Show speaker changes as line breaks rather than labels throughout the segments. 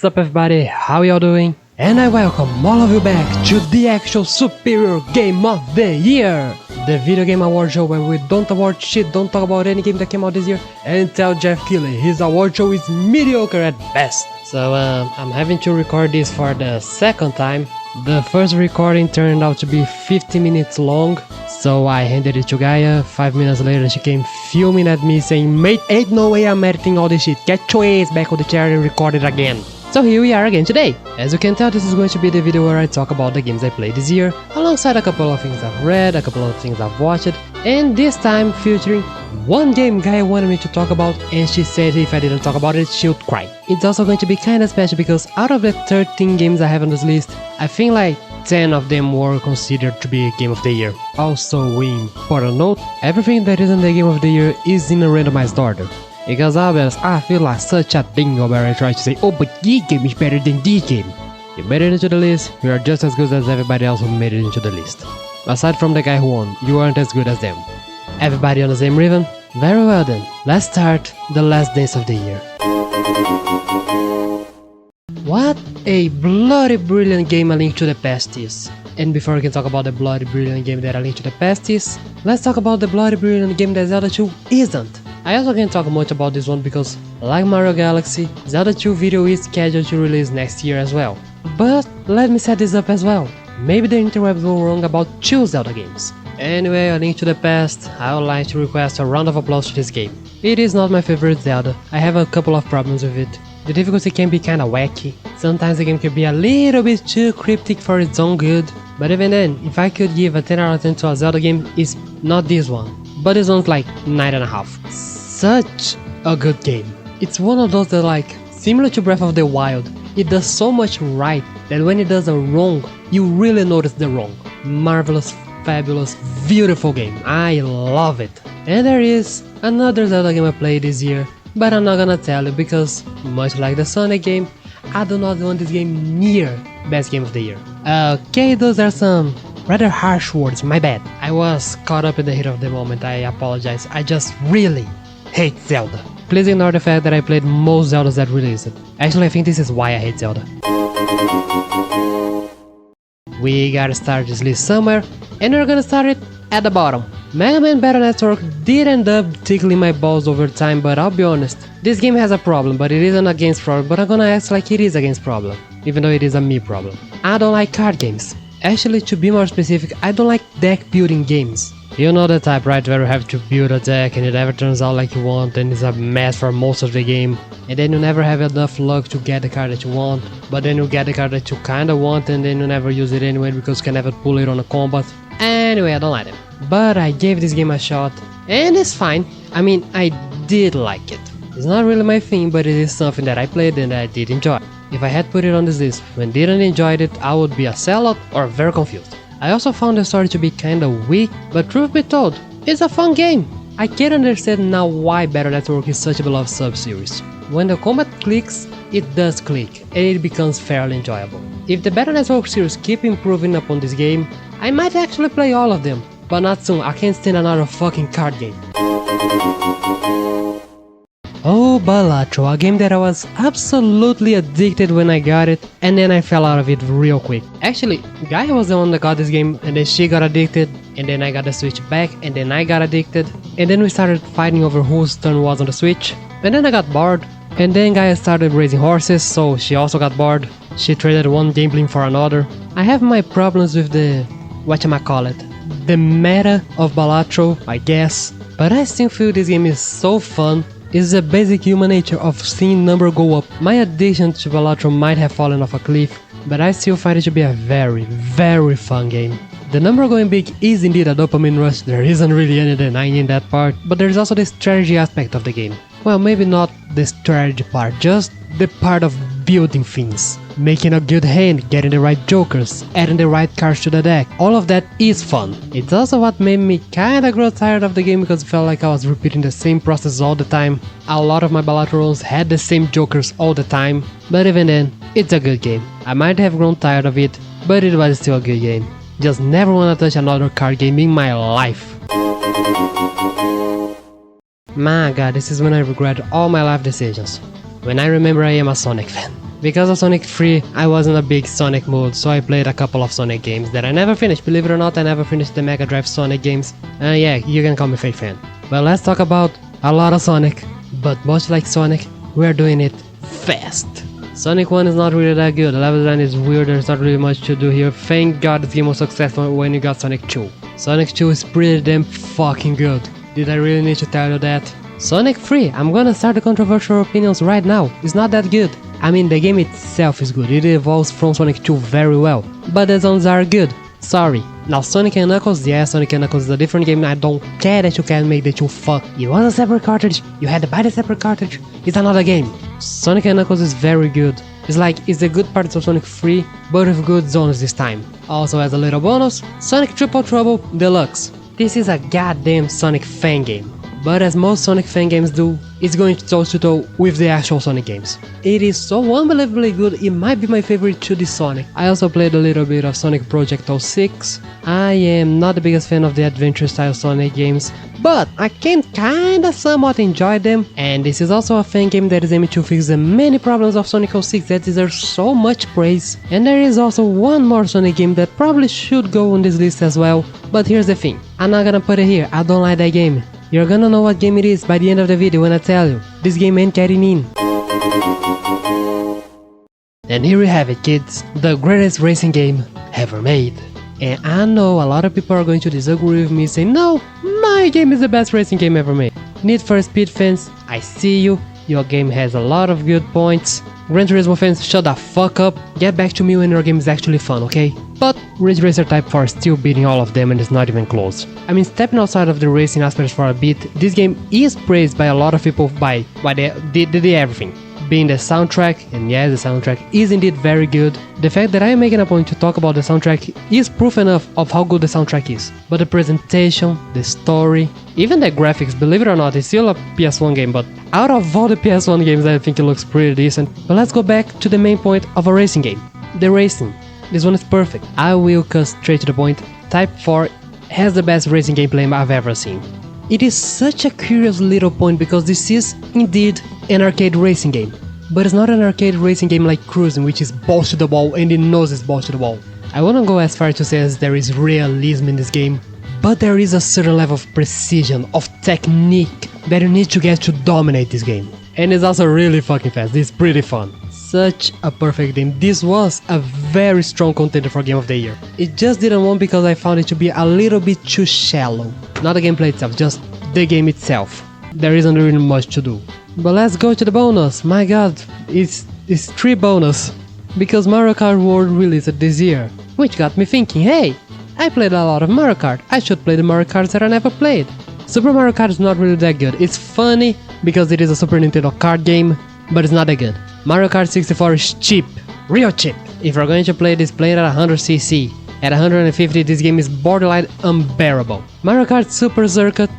up everybody, how y'all doing? And I welcome all of you back to the actual superior game of the year! The video game award show where we don't award shit, don't talk about any game that came out this year, and tell Jeff Keighley his award show is mediocre at best. So I'm having to record this for the second time. The first recording turned out to be 50 minutes long, so I handed it to Gaia. 5 minutes later she came fuming at me saying, "Mate, ain't no way I'm editing all this shit, get your ass back on the chair and record it again." So here we are again today. As you can tell, this is going to be the video where I talk about the games I played this year, alongside a couple of things I've read, a couple of things I've watched, and this time featuring one game Gaia wanted me to talk about, and she said if I didn't talk about it, she would cry. It's also going to be kinda special because out of the 13 games I have on this list, I think like 10 of them were considered to be a game of the year. Also, important note, everything that isn't the game of the year is in a randomized order. Because I feel like such a dingo where I try to say, oh, but this game is better than this game. You made it into the list, you are just as good as everybody else who made it into the list. Aside from the guy who won, you aren't as good as them. Everybody on the same rhythm? Very well then, let's start the last dance of the year. What a bloody brilliant game A Link to the Past is. And before we can talk about the bloody brilliant game that A Link to the Past is, let's talk about the bloody brilliant game that Zelda 2 isn't. I also can't talk much about this one because, like Mario Galaxy, Zelda 2 video is scheduled to release next year as well. But let me set this up as well. Maybe the interwebs were wrong about 2 Zelda games. Anyway, A Link to the Past, I would like to request a round of applause to this game. It is not my favorite Zelda, I have a couple of problems with it. The difficulty can be kinda wacky, sometimes the game can be a little bit too cryptic for its own good, but even then, if I could give a 10 out of 10 to a Zelda game, it's not this one, but this one's like 9.5. Such a good game. It's one of those that like, similar to Breath of the Wild, it does so much right that when it does a wrong, you really notice the wrong. Marvelous, fabulous, beautiful game. I love it. And there is another Zelda game I played this year, but I'm not gonna tell you because, much like the Sonic game, I do not want this game near best game of the year. Okay, those are some rather harsh words, my bad. I was caught up in the heat of the moment, I apologize. I just really hate Zelda. Please ignore the fact that I played most Zeldas that released. Actually, I think this is why I hate Zelda. We gotta start this list somewhere, and we're gonna start it at the bottom. Mega Man Battle Network did end up tickling my balls over time, but I'll be honest, this game has a problem, but it isn't a games problem, but I'm gonna act like it is a games problem, even though it is a me problem. I don't like card games. Actually, to be more specific, I don't like deck building games. You know the type, right, where you have to build a deck and it never turns out like you want and it's a mess for most of the game, and then you never have enough luck to get the card that you want, but then you get the card that you kinda want and then you never use it anyway because you can never pull it on a combat. Anyway, I don't like it. But I gave this game a shot, and it's fine. I mean, I did like it. It's not really my thing, but it is something that I played and I did enjoy. If I had put it on this list and didn't enjoy it, I would be a sellout or very confused. I also found the story to be kinda weak, but truth be told, it's a fun game. I can understand now why Battle Network is such a beloved sub-series. When the combat clicks, it does click, and it becomes fairly enjoyable. If the Battle Network series keep improving upon this game, I might actually play all of them, but not soon. I can't stand another fucking card game. Oh, Balatro, a game that I was absolutely addicted when I got it, and then I fell out of it real quick. Actually, Gaia was the one that got this game, and then she got addicted, and then I got the Switch back, and then I got addicted, and then we started fighting over whose turn was on the Switch, and then I got bored, and then Gaia started raising horses, so she also got bored. She traded one gambling for another. I have my problems with the the meta of Balatro, I guess, but I still feel this game is so fun. It's the basic human nature of seeing number go up. My addiction to Balatro might have fallen off a cliff, but I still find it to be a very, very fun game. The number going big is indeed a dopamine rush, there isn't really any denying that part, but there's also the strategy aspect of the game. Well, maybe not the strategy part, just the part of building things. Making a good hand, getting the right jokers, adding the right cards to the deck, all of that is fun. It's also what made me kinda grow tired of the game because it felt like I was repeating the same process all the time. A lot of my Balatro runs had the same jokers all the time, but even then, it's a good game. I might have grown tired of it, but it was still a good game. Just never wanna touch another card game in my life. My god, this is when I regret all my life decisions. When I remember I am a Sonic fan. Because of Sonic 3, I was in a big Sonic mood, so I played a couple of Sonic games that I never finished. Believe it or not, I never finished the Mega Drive Sonic games. Yeah, you can call me fake fan. But let's talk about a lot of Sonic. But much like Sonic, we're doing it fast. Sonic 1 is not really that good, the level design is weird, there's not really much to do here. Thank God this game was successful when you got Sonic 2. Sonic 2 is pretty damn fucking good. Did I really need to tell you that? Sonic 3, I'm gonna start the controversial opinions right now, it's not that good. I mean, the game itself is good, it evolves from Sonic 2 very well, but the zones are good. Sorry. Now Sonic and Knuckles, yeah, Sonic and Knuckles is a different game, I don't care that you can make the two fuck. It was a separate cartridge, you had to buy the separate cartridge, it's another game. Sonic and Knuckles is very good. It's the good parts of Sonic 3, but with good zones this time. Also as a little bonus, Sonic Triple Trouble Deluxe. This is a goddamn Sonic fan game. But as most Sonic fan games do, it's going toe-to-toe with the actual Sonic games. It is so unbelievably good, it might be my favorite 2D Sonic. I also played a little bit of Sonic Project 06. I am not the biggest fan of the adventure style Sonic games, but I can kinda somewhat enjoy them. And this is also a fan game that is aiming to fix the many problems of Sonic 06 that deserve so much praise. And there is also one more Sonic game that probably should go on this list as well, but here's the thing, I'm not gonna put it here, I don't like that game. You're gonna know what game it is by the end of the video when I tell you. This game ain't getting in. And here we have it, kids, the greatest racing game ever made. And I know a lot of people are going to disagree with me saying, no, my game is the best racing game ever made. Need for Speed fans, I see you, your game has a lot of good points. Gran Turismo fans, shut the fuck up, get back to me when your game is actually fun, okay? But Ridge Racer Type 4 is still beating all of them and it's not even close. I mean, stepping outside of the racing aspects for a bit, this game is praised by a lot of people by they did everything. Being the soundtrack, and yes, the soundtrack is indeed very good. The fact that I am making a point to talk about the soundtrack is proof enough of how good the soundtrack is. But the presentation, the story, even the graphics, believe it or not, it's still a PS1 game, but out of all the PS1 games I think it looks pretty decent. But let's go back to the main point of a racing game. The racing. This one is perfect. I will cut straight to the point. Type 4 has the best racing gameplay I've ever seen. It is such a curious little point because this is indeed an arcade racing game. But it's not an arcade racing game like Cruising, which is balls to the wall and it knows it's balls to the wall. I wouldn't go as far to say as there is realism in this game, but there is a certain level of precision, of technique that you need to get to dominate this game. And it's also really fucking fast, it's pretty fun. Such a perfect game. This was a very strong contender for Game of the Year. It just didn't win because I found it to be a little bit too shallow. Not the gameplay itself, just the game itself. There isn't really much to do. But let's go to the bonus. My god, it's 3 bonus. Because Mario Kart World released this year. Which got me thinking, hey, I played a lot of Mario Kart. I should play the Mario Karts that I never played. Super Mario Kart is not really that good. It's funny because it is a Super Nintendo kart game, but it's not that good. Mario Kart 64 is cheap, real cheap. If you're going to play this, play it at 100cc. At 150, this game is borderline unbearable. Mario Kart Super Circuit,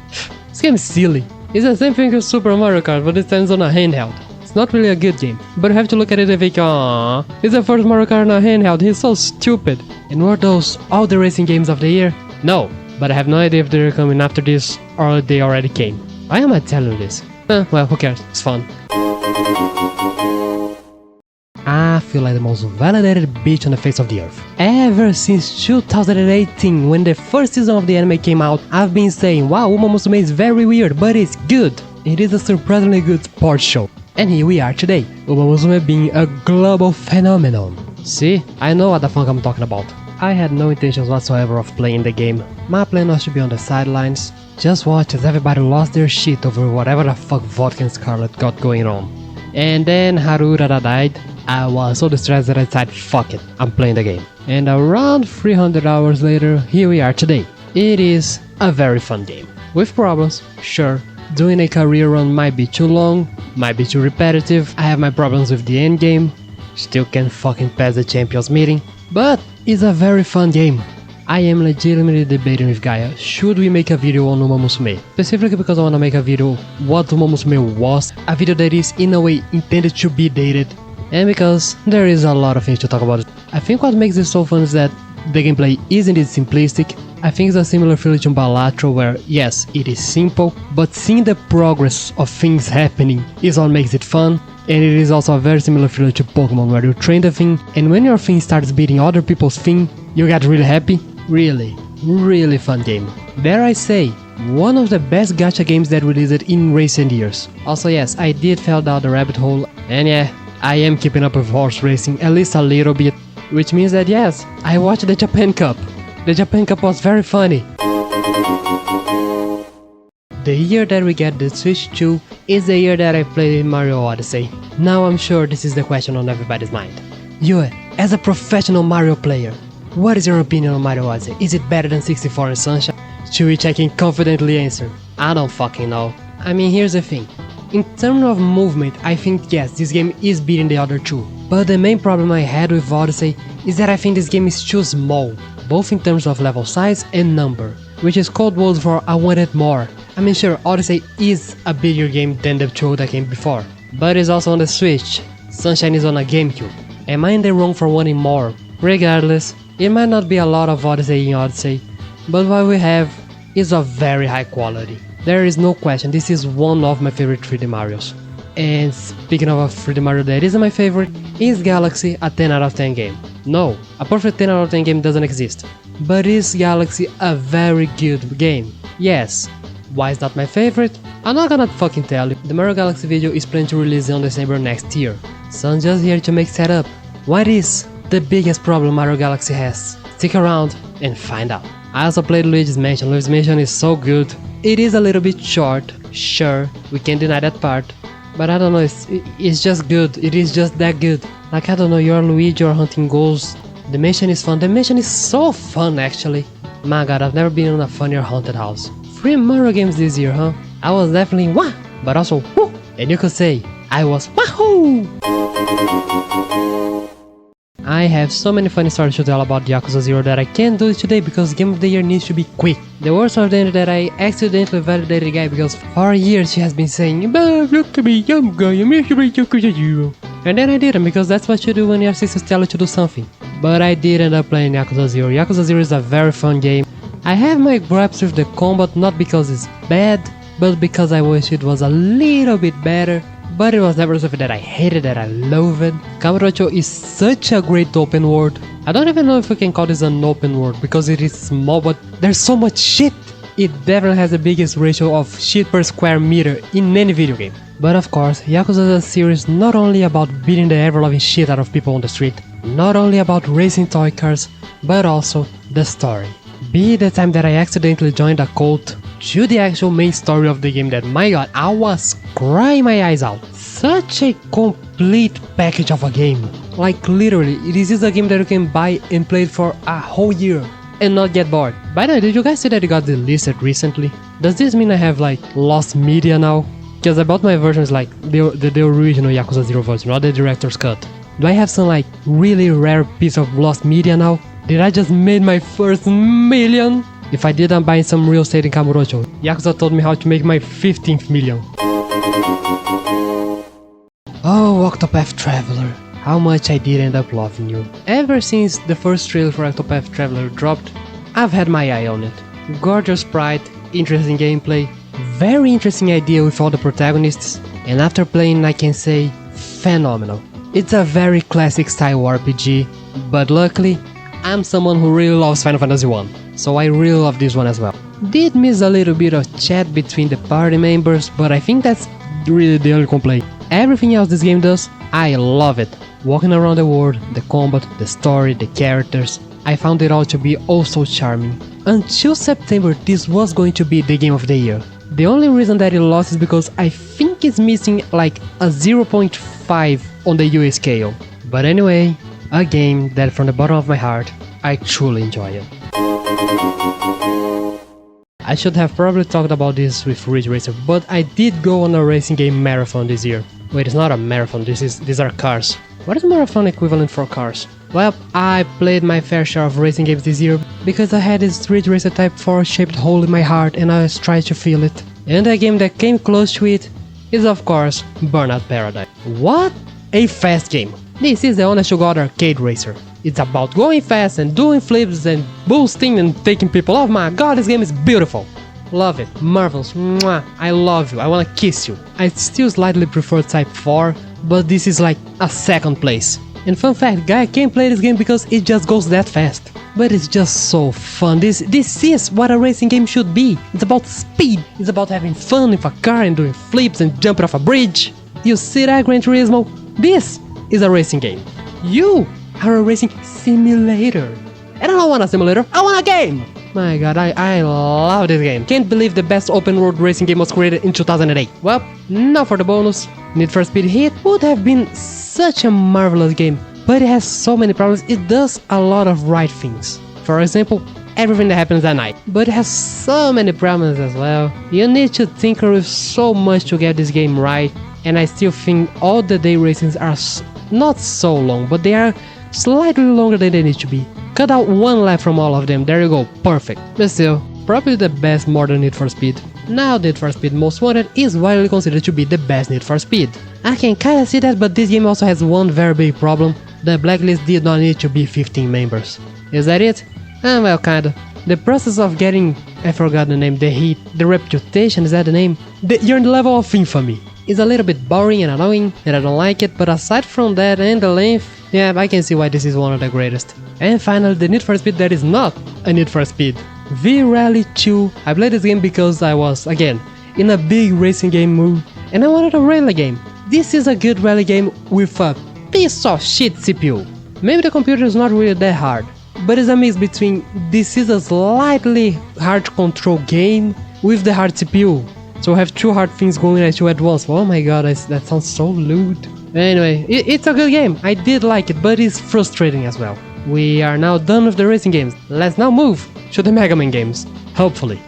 this game is silly. It's the same thing as Super Mario Kart, but it stands on a handheld. It's not really a good game, but you have to look at it and think, aww, it's the first Mario Kart on a handheld, he's so stupid. And were those all the racing games of the year? No, but I have no idea if they're coming after this or they already came. Why am I telling you this? Well, who cares, it's fun. I feel like the most validated bitch on the face of the earth. Ever since 2018, when the first season of the anime came out, I've been saying, wow, Uma Musume is very weird, but it's good. It is a surprisingly good sports show. And here we are today, Uma Musume being a global phenomenon. See, I know what the fuck I'm talking about. I had no intentions whatsoever of playing the game. My plan was to be on the sidelines, just watch as everybody lost their shit over whatever the fuck Vodka and Scarlet got going on. And then Haru Urara died. I was so distressed that I decided, fuck it, I'm playing the game. And around 300 hours later, here we are today. It is a very fun game. With problems, sure. Doing a career run might be too long, might be too repetitive. I have my problems with the end game. Still can't fucking pass the champions meeting. But it's a very fun game. I am legitimately debating with Gaia, should we make a video on Uma Musume? Specifically because I want to make a video what Uma Musume was, a video that is in a way intended to be dated. And because there is a lot of things to talk about. I think what makes this so fun is that the gameplay is indeed simplistic. I think it's a similar feeling to Balatro where, yes, it is simple, but seeing the progress of things happening is what makes it fun. And it is also a very similar feeling to Pokemon, where you train the thing, and when your thing starts beating other people's thing, you get really happy. Really fun game. Dare I say, one of the best gacha games that released in recent years. Also yes, I did fall down the rabbit hole, and yeah, I am keeping up with horse racing, at least a little bit. Which means that yes, I watched the Japan Cup. The Japan Cup was very funny. The year that we get the Switch 2 is the year that I played Mario Odyssey. Now I'm sure this is the question on everybody's mind. Yue, as a professional Mario player, what is your opinion on Mario Odyssey? Is it better than 64 and Sunshine? To which I can confidently answer, I don't fucking know. I mean, here's the thing. In terms of movement, I think yes, this game is beating the other two. But the main problem I had with Odyssey is that I think this game is too small, both in terms of level size and number, which is code words for I wanted more. I mean sure, Odyssey is a bigger game than the two that came before, but it's also on the Switch. Sunshine is on a GameCube. Am I in the wrong for wanting more? Regardless, it might not be a lot of Odyssey in Odyssey, but what we have is of very high quality. There is no question, this is one of my favorite 3D Marios. And speaking of a 3D Mario that isn't my favorite, is Galaxy a 10 out of 10 game? No, a perfect 10 out of 10 game doesn't exist. But is Galaxy a very good game? Yes. Why is not my favorite? I'm not gonna fucking tell you. The Mario Galaxy video is planned to release on December next year, so I'm just here to make setup. What is the biggest problem Mario Galaxy has? Stick around and find out. I also played Luigi's Mansion. Luigi's Mansion is so good. It is a little bit short, sure, we can't deny that part, but I don't know, it's just good. It is just that good. Like I don't know, you're Luigi, you're hunting ghosts. The mansion is fun. The mansion is so fun actually. My god, I've never been in a funnier haunted house. 3 Mario games this year, huh? I was definitely wah, but also woo, and you could say I was wahoo! I have so many funny stories to tell about Yakuza 0 that I can't do it today because Game of the Year needs to be quick. The worst of them is that I accidentally validated the guy because for years she has been saying, look at me, I'm going to Yakuza 0. And then I didn't, because that's what you do when your sisters tell you to do something. But I did end up playing Yakuza 0. Yakuza 0 is a very fun game. I have my gripes with the combat, not because it's bad, but because I wish it was a little bit better. But it was never something that I hated, that I loathed. Kamurocho is such a great open world. I don't even know if we can call this an open world, because it is small, but there's so much shit. It definitely has the biggest ratio of shit per square meter in any video game. But of course, Yakuza is a series not only about beating the ever-loving shit out of people on the street, not only about racing toy cars, but also the story. Be it the time that I accidentally joined a cult, to the actual main story of the game that, my god, I was crying my eyes out. Such a complete package of a game. Like literally, this is a game that you can buy and play it for a whole year and not get bored. By the way, did you guys see that it got delisted recently? Does this mean I have like lost media now? Because I bought my versions like the original Yakuza 0 version, not the director's cut. Do I have some like really rare piece of lost media now? Did I just made my first million? If I did, I'm buying some real estate in Kamurocho. Yakuza told me how to make my 15th million. Oh, Octopath Traveler. How much I did end up loving you. Ever since the first trailer for Octopath Traveler dropped, I've had my eye on it. Gorgeous sprite, interesting gameplay, very interesting idea with all the protagonists, and after playing I can say, phenomenal. It's a very classic style RPG, but luckily, I'm someone who really loves Final Fantasy 1, so I really love this one as well. Did miss a little bit of chat between the party members, but I think that's really the only complaint. Everything else this game does, I love it. Walking around the world, the combat, the story, the characters, I found it all to be also charming. Until September, this was going to be the game of the year. The only reason that it lost is because I think it's missing like a 0.5 on the UE scale. But anyway, a game that from the bottom of my heart, I truly enjoy it. I should have probably talked about this with Ridge Racer, but I did go on a racing game marathon this year. Wait, it's not a marathon, these are cars. What is marathon equivalent for cars? Well, I played my fair share of racing games this year because I had this Ridge Racer Type 4 shaped hole in my heart and I was trying to feel it. And the game that came close to it is of course Burnout Paradise. What a fast game! This is the honest to god arcade racer. It's about going fast and doing flips and boosting and taking people. Oh my god, this game is beautiful! Love it, marvelous, mwah, I love you, I wanna kiss you. I still slightly prefer Type 4, but this is like a second place. And fun fact, guy, I can't play this game because it just goes that fast. But it's just so fun. This is what a racing game should be. It's about speed. It's about having fun with a car and doing flips and jumping off a bridge. You see that, Gran Turismo? This is a racing game. You are a racing simulator. And I don't want a simulator, I want a game! My god, I love this game. Can't believe the best open world racing game was created in 2008. Well, now for the bonus. Need for Speed Heat would have been such a marvelous game, but it has so many problems. It does a lot of right things. For example, everything that happens at night. But it has so many problems as well. You need to tinker with so much to get this game right, and I still think all the day racings are not so long, but they are slightly longer than they need to be. Cut out one lap from all of them, there you go, perfect. But still, probably the best modern Need for Speed. Now Need for Speed Most Wanted is widely considered to be the best Need for Speed. I can kinda see that, but this game also has one very big problem. The blacklist did not need to be 15 members. Is that it? Well, kinda. The process of getting, I forgot the name, the heat, the reputation, is that the name? You're in the level of infamy. It's a little bit boring and annoying, and I don't like it, but aside from that and the length, yeah, I can see why this is one of the greatest. And finally, the Need for Speed that is not a Need for Speed. V-Rally 2. I played this game because I was, again, in a big racing game mood, and I wanted a rally game. This is a good rally game with a piece of shit CPU. Maybe the computer is not really that hard, but it's a mix between this is a slightly hard to control game with the hard CPU. So I have two hard things going at you at once. Oh my god, that sounds so lewd. Anyway, it's a good game. I did like it, but it's frustrating as well. We are now done with the racing games. Let's now move to the Mega Man games. Hopefully.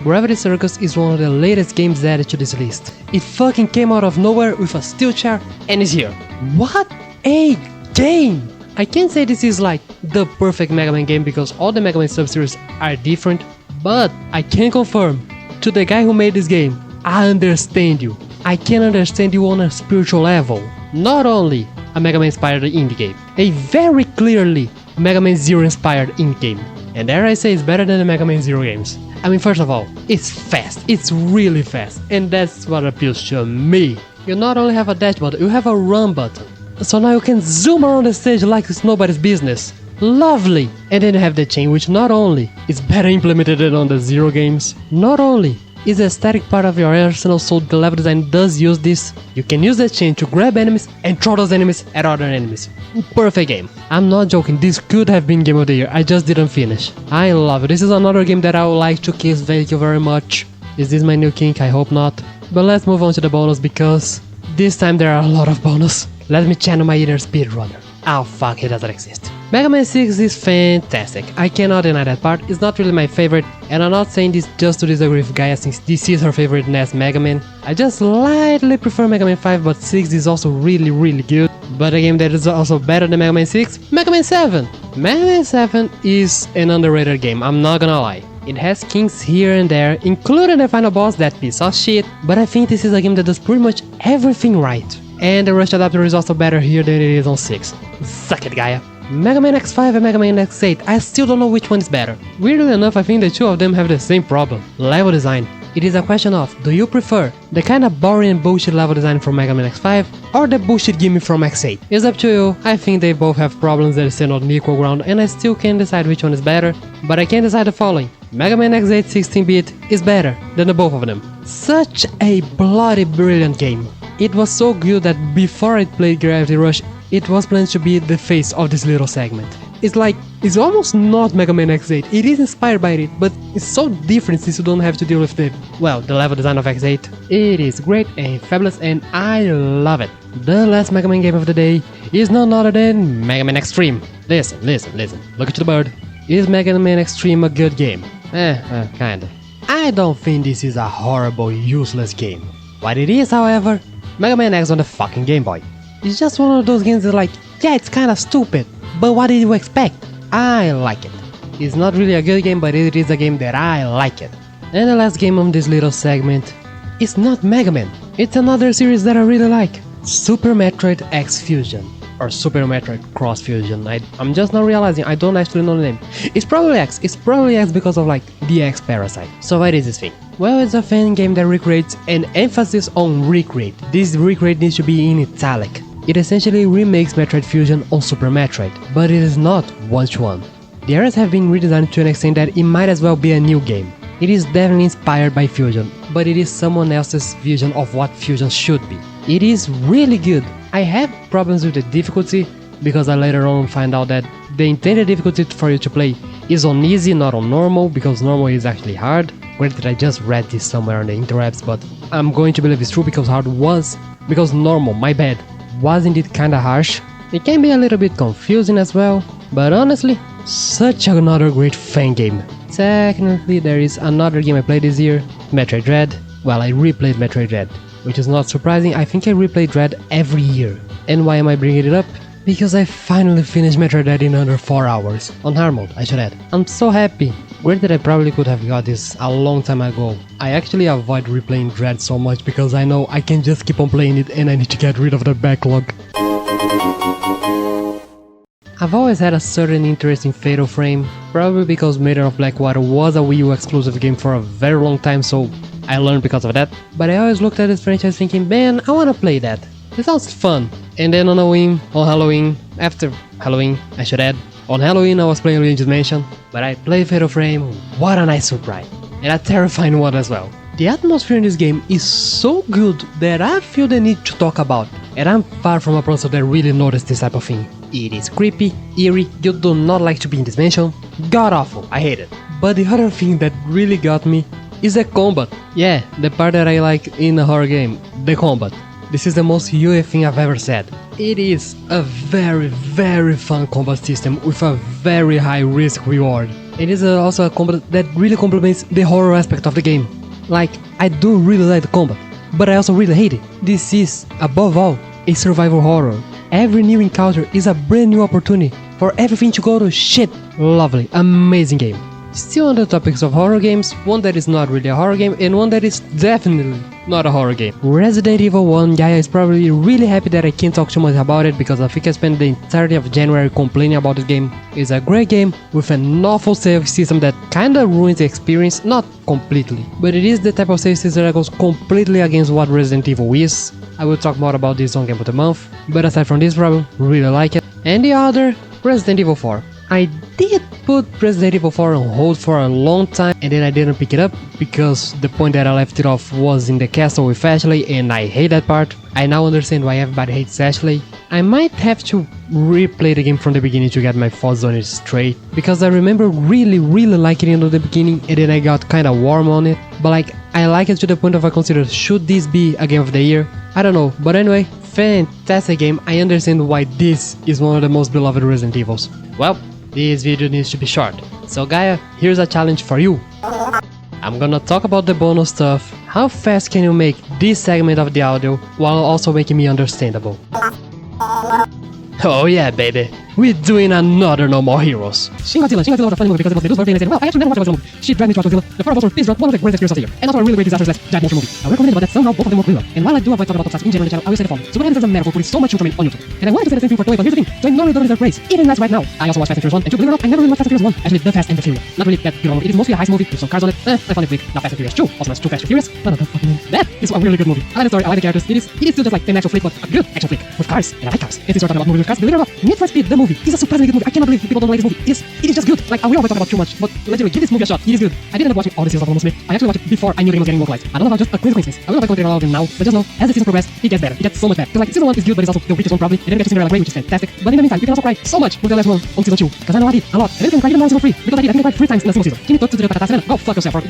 Gravity Circus is one of the latest games added to this list. It fucking came out of nowhere with a steel chair and is here. What a game! I can't say this is like the perfect Mega Man game because all the Mega Man sub-series are different, but I can confirm to the guy who made this game, I understand you. I can understand you on a spiritual level. Not only a Mega Man inspired indie game, a very clearly Mega Man Zero inspired indie game. And dare I say it's better than the Mega Man Zero games. I mean, first of all, it's fast, it's really fast, and that's what appeals to me. You not only have a dash button, you have a run button. So now you can zoom around the stage like it's nobody's business. Lovely! And then you have the chain, which not only is better implemented than on the Zero games, not only is a static part of your arsenal, so the level design does use this. You can use the chain to grab enemies and throw those enemies at other enemies. Perfect game. I'm not joking, this could have been Game of the Year, I just didn't finish. I love it, this is another game that I would like to kiss, thank you very much. Is this my new kink? I hope not. But let's move on to the bonus because this time there are a lot of bonus. Let me channel my inner speedrunner. Oh fuck, it doesn't exist. Mega Man 6 is fantastic, I cannot deny that part, it's not really my favorite, and I'm not saying this just to disagree with Gaia since this is her favorite NES Mega Man. I just slightly prefer Mega Man 5, but 6 is also really good. But a game that is also better than Mega Man 6, Mega Man 7! Mega Man 7 is an underrated game, I'm not gonna lie. It has kinks here and there, including the final boss, that piece of shit, but I think this is a game that does pretty much everything right. And the Rush adapter is also better here than it is on 6. Suck it, Gaia. Mega Man X5 and Mega Man X8, I still don't know which one is better. Weirdly enough, I think the two of them have the same problem, level design. It is a question of, do you prefer the kinda boring and bullshit level design from Mega Man X5 or the bullshit gimmick from X8? It's up to you, I think they both have problems that stand on equal ground and I still can't decide which one is better, but I can decide the following. Mega Man X8 16-bit is better than the both of them. Such a bloody brilliant game. It was so good that before I played Gravity Rush, it was planned to be the face of this little segment. It's almost not Mega Man X8, it is inspired by it, but it's so different since you don't have to deal with the level design of X8. It is great and fabulous and I love it. The last Mega Man game of the day is none other than Mega Man Extreme. Listen, look at the bird. Is Mega Man Extreme a good game? Kinda. I don't think this is a horrible, useless game. What it is, however, Mega Man X on the fucking Game Boy. It's just one of those games that like, yeah, it's kinda stupid, but what did you expect? I like it. It's not really a good game, but it is a game that I like it. And the last game on this little segment is not Mega Man. It's another series that I really like. Super Metroid X Fusion. or Super Metroid Cross Fusion. I'm just not realizing, I don't actually know the name. It's probably X because of like the X parasite. So what is this thing? Well, it's a fan game that recreates, an emphasis on recreate. This recreate needs to be in italic. It essentially remakes Metroid Fusion on Super Metroid, but it is not one-to-one. The areas have been redesigned to an extent that it might as well be a new game. It is definitely inspired by Fusion, but it is someone else's vision of what Fusion should be. It is really good. I have problems with the difficulty, because I later on find out that the intended difficulty for you to play is on easy, not on normal, because normal is actually hard. Granted, I just read this somewhere on the interwebs, but I'm going to believe it's true because hard was, because normal, my bad, wasn't it kinda harsh? It can be a little bit confusing as well, but honestly, such another great fan game. Technically, there is another game I played this year, Metroid Dread. Well, I replayed Metroid Dread, which is not surprising. I think I replay Dread every year. And why am I bringing it up? Because I finally finished Metroid Dread in under 4 hours, on hard mode, I should add. I'm so happy. Granted, I probably could have got this a long time ago. I actually avoid replaying Dread so much because I know I can just keep on playing it and I need to get rid of the backlog. I've always had a certain interest in Fatal Frame, probably because Maiden of Blackwater was a Wii U exclusive game for a very long time, so I learned because of that. But I always looked at this franchise thinking, man, I wanna play that. It sounds fun. And then on after Halloween, I should add, on Halloween I was playing Luigi's Mansion, but I played Fatal Frame. What a nice surprise. And a terrifying one as well. The atmosphere in this game is so good that I feel the need to talk about, and I'm far from a person that really noticed this type of thing. It is creepy, eerie, you do not like to be in this mansion, god awful, I hate it. But the other thing that really got me is the combat. Yeah, the part that I like in a horror game, the combat. This is the most UE thing I've ever said. It is a very, very fun combat system with a very high risk reward. It is also a combat that really complements the horror aspect of the game. Like, I do really like the combat, but I also really hate it. This is, above all, a survival horror. Every new encounter is a brand new opportunity for everything to go to shit. Lovely, amazing game. Still on the topics of horror games, one that is not really a horror game and one that is definitely not a horror game. Resident Evil 1, Gaia is probably really happy that I can't talk too much about it because I think I spent the entirety of January complaining about this game. It's a great game with an awful save system that kinda ruins the experience, not completely, but it is the type of save system that goes completely against what Resident Evil is. I will talk more about this on Game of the Month, but aside from this problem, really like it. And the other, Resident Evil 4. I did put Resident Evil 4 on hold for a long time and then I didn't pick it up because the point that I left it off was in the castle with Ashley and I hate that part. I now understand why everybody hates Ashley. I might have to replay the game from the beginning to get my thoughts on it straight because I remember really liking it in the beginning and then I got kinda warm on it. But like, I like it to the point of I consider, should this be a game of the year? I don't know, but anyway, fantastic game. I understand why this is one of the most beloved Resident Evils. Well, this video needs to be short, so Gaia, here's a challenge for you. I'm gonna talk about the bonus stuff. How fast can you make this segment of the audio while also making me understandable? Oh yeah, baby, we're doing another No More Heroes. Shin Godzilla was a funny movie because it was Needle's birthday and I said, well, I actually never watched the movie. She dragged me to watch Godzilla. The four of us were pissed one of the greatest experiences of the year, and also a really great disaster/giant motion movie. I recommend it, but that somehow both of them work really well. And while I do avoid talking about tokusatsu in general on the channel, I will say the following. Super Head is a metaphor putting so much truth on YouTube. And I wanted to say the same thing for Toei, but here's the thing. Toei normally doesn't deserve praise. Even that's right now. I also watched Fast and Furious 1, and to believe it or not, I never really watched Fast and Furious 1. Actually, The Fast and the Furious. Not really that good movie. It is mostly a heist movie with some cars on it. I found it weak. Not Fast and Furious 2. Also has 2 Fast and Furious. But that is a really good movie. I like the story, I like the characters. It is still just like an action flick, but a good action flick with cars. And I like cars. If you start talking about movies with cars, believe it or not, Need for Speed, the movie, is a surprisingly good movie. I cannot believe people don't like this movie. It is just good. Like, I will avoid talking about too much, but literally, give this movie a shot. It is good. I didn't end up watching all the seasons of Almost Me. I actually watched it before I knew the game was getting localized. I don't know how, just a crazy coincidence. I will not going all of them now, but just know, as the season progresses, it gets better. It gets so much better. Because like, season 1 is good, but it's also the weakest one probably. And then we get to Cinderella Grey, which is fantastic. But in the meantime, you can also cry so much with the last one on season 2. Because I know I did a lot. And then you can cry even more on season 3. Because I think I cried 3 times in a single season. Can you talk to the Patata? Go fuck yourself for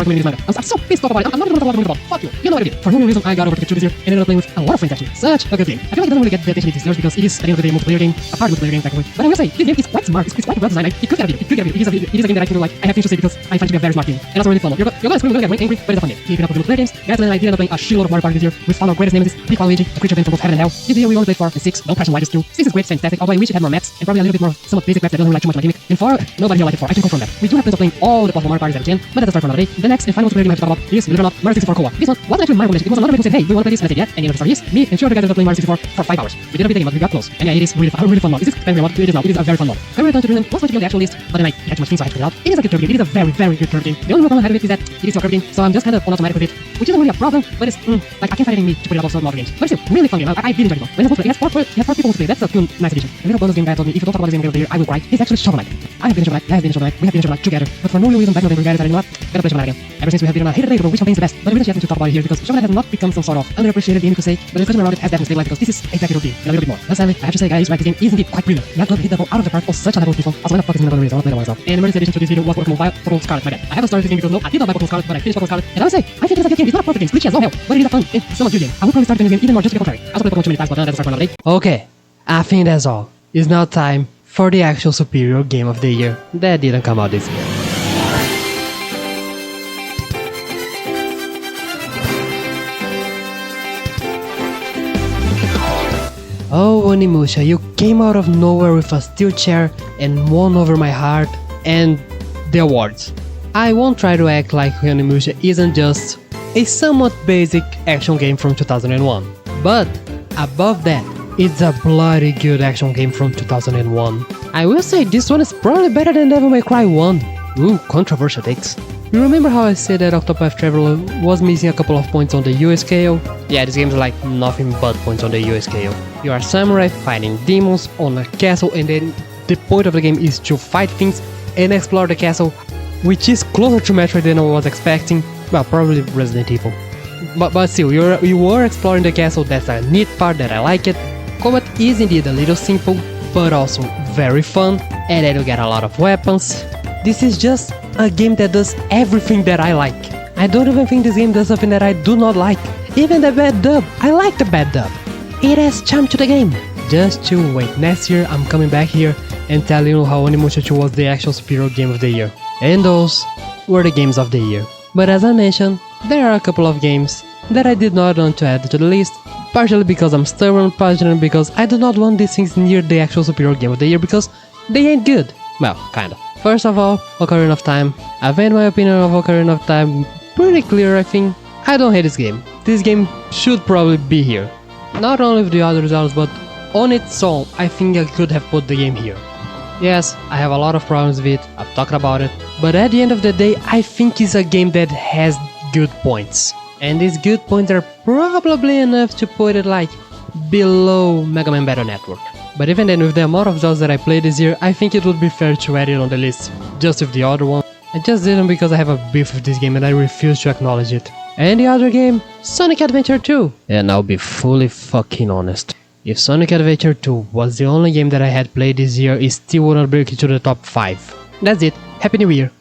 doing this manga. I'm so pissed off about it. I'm not even gonna talk about it. Fuck you. You know what I did. For no reason, I got over to Pikachu this year and ended up playing with a lot of friends actually. Such a good game. I feel like it doesn't really get the attention it deserves because it is, at the end of the day, a multiplayer game, a hard multiplayer multiplayer game technically. But I will say, this game is quite smart, it's quite well designed. It could get a video, it is a game that I feel like I have things to say because I find it to be a very smart game. And also really fun. You're gonna scream, you're gonna get angry, but it's a fun game. Keep it up with the multiplayer games. Guys, and I did end up playing a shitload of Mario Party this year with all our greatest nemesis, Big Waluigi, a creature band from both heaven and hell. This year we only played 4 and 6, don't question why this 2. 6 is great, fantastic, although I wish it had more maps, and probably a little bit more somewhat basic maps that doesn't really like too much my gimmick. And 4, nobody here liked it 4, I can confirm that. We do have plans of playing all the possible Mario Parties that we can, but that's a start for another day. The next and final multiplayer game I have to talk about is, believe it or not, Mario 64 co-op. This one wasn't actually my recommendation, it was another person who said, hey, do you want to play this? And I said, yeah, and the end of the story is, me and 2 other guys ended up playing Mario 64 for 5 hours. We didn't beat the game, but we got close. And yeah, it is really fun mod. Is this very mod? It is now. It is a very fun mod. When we return to Dreamland, what's going to be on the actual list? But then I had too much things, so I had to put it out. It is a good curve game. It is a very, very good curve game. The only problem I had with it is that it is a curve game, so I'm just kind of on automatic with it, which isn't really a problem, but it's, like, I can't find it in me to put it out of some other games. But it's still, really fun game. I really enjoyed it. When it's supposed to play, it has 4 people to play. That's a cool, nice addition. A little bonus game guy told me, if you don't talk about this game of the year, I will cry. It's actually Shovel Knight. I have been in Shovel Knight, I have been in Shovel Knight, we have been in Shovel Knight together, but for no real reason back in November, guys, I did not gotta play Shovel Knight again. Ever since we have been on a hated debate over which campaign is the best, but we really have to talk about it here because Shovel Knight has not become some sort of underappreciated game to say, but the discussion around it has definitely stabilized because this is exactly the routine, and a little bit more. And sadly, I have to say, guys, right, this game is indeed quite brilliant. You have to hit the ball out of the park of such a level of people. Also, when the fuck is in the reason, I want to play that myself. And the emergency addition to this video was Pokemon Scarlet, my bad. I haven't started this game because no, I did not buy Pokemon Scarlet, but I finished Pokemon Scarlet, and I would say, I think it is a good game. It's not a perfect game, glitchy as all hell, but it is a fun and somewhat good game. I will probably start playing this game even more just to be contrary. I also played Pokemon too many times, but that's a start for another day. Okay, I think that's all. It's now time for the actual superior game of the year that didn't come out this year. Oh, Onimusha, you came out of nowhere with a steel chair and won over my heart and the awards. I won't try to act like Onimusha isn't just a somewhat basic action game from 2001, but above that, it's a bloody good action game from 2001. I will say this one is probably better than Devil May Cry 1. Ooh, controversial takes. You remember how I said that Octopath Traveler was missing a couple of points on the US scale? Yeah, this game's like nothing but points on the US scale. You are a samurai fighting demons on a castle, and then the point of the game is to fight things and explore the castle, which is closer to Metroid than I was expecting. Well, probably Resident Evil. But still, you were exploring the castle, that's a neat part that I like it. Combat is indeed a little simple, but also very fun, and then you get a lot of weapons. This is just a game that does everything that I like. I don't even think this game does something that I do not like. Even the bad dub, I like the bad dub. It has charm to the game. Just you wait, next year I'm coming back here and telling you how Onimusha 2 was the actual superior game of the year. And those were the games of the year. But as I mentioned, there are a couple of games that I did not want to add to the list, partially because I'm stubborn, partially because I do not want these things near the actual superior game of the year because they ain't good. Well, kinda. First of all, Ocarina of Time. I've made my opinion of Ocarina of Time pretty clear, I think. I don't hate this game. This game should probably be here. Not only with the other results, but on its own, I think I could have put the game here. Yes, I have a lot of problems with it, I've talked about it, but at the end of the day, I think it's a game that has good points. And these good points are probably enough to put it like below Mega Man Battle Network. But even then, with the amount of Zeldas that I played this year, I think it would be fair to add it on the list, just with the other one. I just didn't because I have a beef with this game and I refuse to acknowledge it. And the other game, Sonic Adventure 2. And I'll be fully fucking honest. If Sonic Adventure 2 was the only game that I had played this year, it still wouldn't break into the top 5. That's it. Happy New Year.